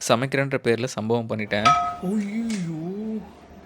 சமைக்கிறேன்ற பேர்ல சம்பவம் பண்ணிட்டேன். ஐய்யய்யோ!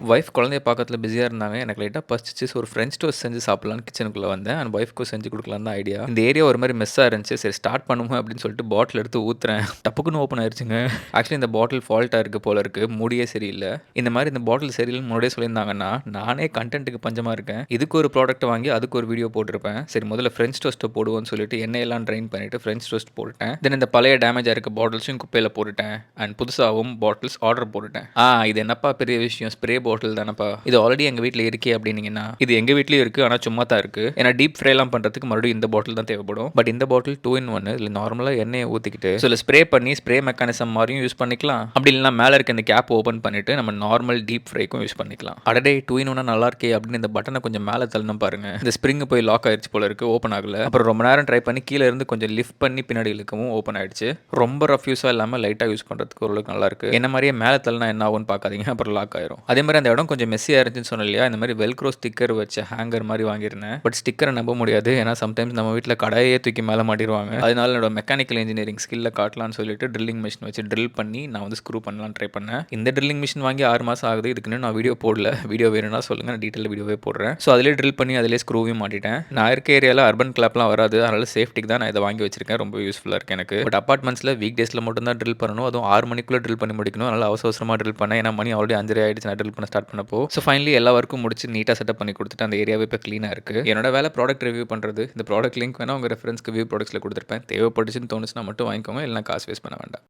வைஃப் குழந்தைய பார்க்கறதுல பிஸியா இருந்தாங்க. எனக்கு லைட்டா பசிச்சுச்சு. ஸோ ஒரு ஃப்ரெஞ்ச் டோஸ்ட் செஞ்சு சாப்பிடலான்னு கிச்சனுக்குள்ள வந்தேன். அண்ட் வைஃப்க்கும் செஞ்சு குடுக்கலான்னு தான் ஐடியா. இந்த ஏரியா ஒரு மாரி மெஸ்ஸா இருந்துச்சு. சரி ஸ்டார்ட் பண்ணுவோம் அப்படின்னு சொல்லிட்டு பாட்டில் எடுத்து ஊத்துறேன். டப்புக்குன்னு ஓப்பன் ஆயிருச்சுங்க. ஆக்சுவலி இந்த பாட்டில் ஃபால்ட்டா இருக்கு போல இருக்கு. மூடியே சரியில்ல. இந்த மாரி இந்த பாட்டில் சரியில்லன்னு முன்னாடியே சொல்லியிருந்தாங்கன்னா, நானே கன்டென்ட்க்கு பஞ்சமா இருக்கேன். இதுக்கு ஒரு ப்ராடக்ட் வாங்கி அதுக்கு ஒரு வீடியோ போட்டிருப்பேன். சரி முதல்ல ஃப்ரெஞ்ச் டோஸ்ட்ட போடுவோம்னு சொல்லிட்டு எண்ணெயெல்லாம் ட்ரைன் பண்ணிட்டு ஃப்ரெஞ்ச் டோஸ்ட் போட்டுட்டேன். தென் இந்த பழைய டேமேஜா இருக்க பாட்டில்ஸையும் குப்பையில போட்டுட்டேன். அண்ட் புதுசாவும் பாட்டில்ஸ் ஆர்டர் போட்டுட்டேன். இது என்னப்பா பெரிய விஷயம். ஸ்ப்ரே பாட்டில் தானப்பா. இது ஆல்ரெடி எங்க வீட்ல இருக்கே அப்படின்னீங்கன்னா, இது எங்க வீட்லயும் இருக்கு. ஆனா சும்மா தான் இருக்கு. ஏன்னா டீப் ஃப்ரைலாம் பண்றதுக்கு மறுபடியும் இந்த பாட்டில் தான் தேவைப்படும். பட் இந்த பாட்டில் 2 in 1. இதுல நார்மலா எண்ணெயை ஊத்திக்கிட்டு ஸோ இதுல ஸ்ப்ரே பண்ணி ஸ்ப்ரே மெக்கானிசம் மாதிரியும் யூஸ் பண்ணிக்கலாம். அப்படி இல்லைனா மேல இருக்க இந்த கேப் ஓப்பன் பண்ணிட்டு நம்ம நார்மல் டீப் ஃப்ரைக்கும் யூஸ் பண்ணிக்கலாம். அடடே 2 in 1 நல்லா இருக்கே அப்படின்னு இந்த பட்டனை கொஞ்சம் மேல தள்ளணும் பாருங்க. இந்த ஸ்ப்ரிங் போய் லாக் ஆயிருச்சு போல இருக்கு. ஓப்பன் ஆகல. அப்புறம் ரொம்ப நேரம் ட்ரை பண்ணி கீழ இருந்து கொஞ்சம் லிஃப்ட் பண்ணி பின்னாடி இழுக்கவும் ஓப்பன் ஆயிடுச்சு. ரொம்ப ரஃப் யூஸா இல்லாம லைட்டா யூஸ் பண்றதுக்கு ஓரளவுக்கு நல்லா இருக்கு. என்ன மாதிரியே மேல தள்ளினா என்ன ஆகும்னு பார்க்காதீங்க. அப்புறம் லாக் ஆயிரும். அதே மாதிரி அந்த இடம் கொஞ்சம் மெஸ்ஸியா இருந்துச்சுன்னு சொன்னேன் இல்லையா. இந்த மாதிரி வெல்க்ரோ ஸ்டிக்கர் வச்ச ஹேங்கர் மாதிரி வாங்கியிருந்தேன். பட் ஸ்டிக்கரை நம்ப முடியாது. ஏன்னா சம்டைம்ஸ் நம்ம வீட்டில் கடையே தூக்கி மேலே மாட்டிடுவாங்க. அதனால என்னோட மெக்கானிக்கல் இன்ஜினியரிங் ஸ்கில்ல காட்டலாம்னு சொல்லிட்டு ட்ரில்லிங் மிஷின் வச்சு ட்ரில் பண்ணி நான் வந்து ஸ்க்ரூ பண்ணலாம்னு ட்ரை பண்ணேன். இந்த ட்ரில்லிங் மிஷின் வாங்கி 6 மாதம் ஆகுது. இதுக்குன்னு நான் வீடியோ போடல. வீடியோ வேணும்னா சொல்லுங்க, நான் டீட்டெயில் வீடியோவே போடுறேன். ஸோ அதிலே ட்ரில் பண்ணி அதிலே ஸ்க்ரூவையும் மாட்டிட்டேன். நான் இருக்க ஏரியாவில் அர்பன் கிளாப்லாம் வராது. அதனால சேஃப்டிக்கு தான் நான் இதை வாங்கி வச்சிருக்கேன். ரொம்ப யூஸ்ஃபுல்லாக இருக்கு எனக்கு. பட் அப்பார்ட்மெண்ட்ஸில் வீக் டேஸில் மட்டும் தான் ட்ரில் பண்ணணும். அதுவும் 6 மணிக்குள்ளே ட்ரில் பண்ணி முடிக்கணும். அதனால அவசரமாக ட்ரில் பண்ணேன். ஏன்னா மணி ஆல்ரெடி 5:30 ஆயிடுச்சு நான் ட்ரில் பண்ண ஸ்டார்ட் பண்ணப்போ. ஸோ ஃபைனலி எல்லா ஒர்க்கும் முடிச்சு நீட்டாக செட்டப் பண்ணி கொடுத்துட்டு அந்த ஏரியாவே இப்போ க்ளீனாக இருக்குது. என்னோட வேலை ப்ராடக்ட் ரிவ்யூ பண்ணுறது. இந்த ப்ராடக்ட் லிங்க் வேணால் உங்கள் ரெஃபரன்ஸ்க்கு வியூ ப்ராடக்ட்ஸில் கொடுத்துருப்பேன். தேவைப்பட்டுச்சுன்னு தோணுச்சுன்னா மட்டும் வாங்கிக்கோங்க. இல்லைனா காசு வேஸ்ட் பண்ண வேண்டாம்.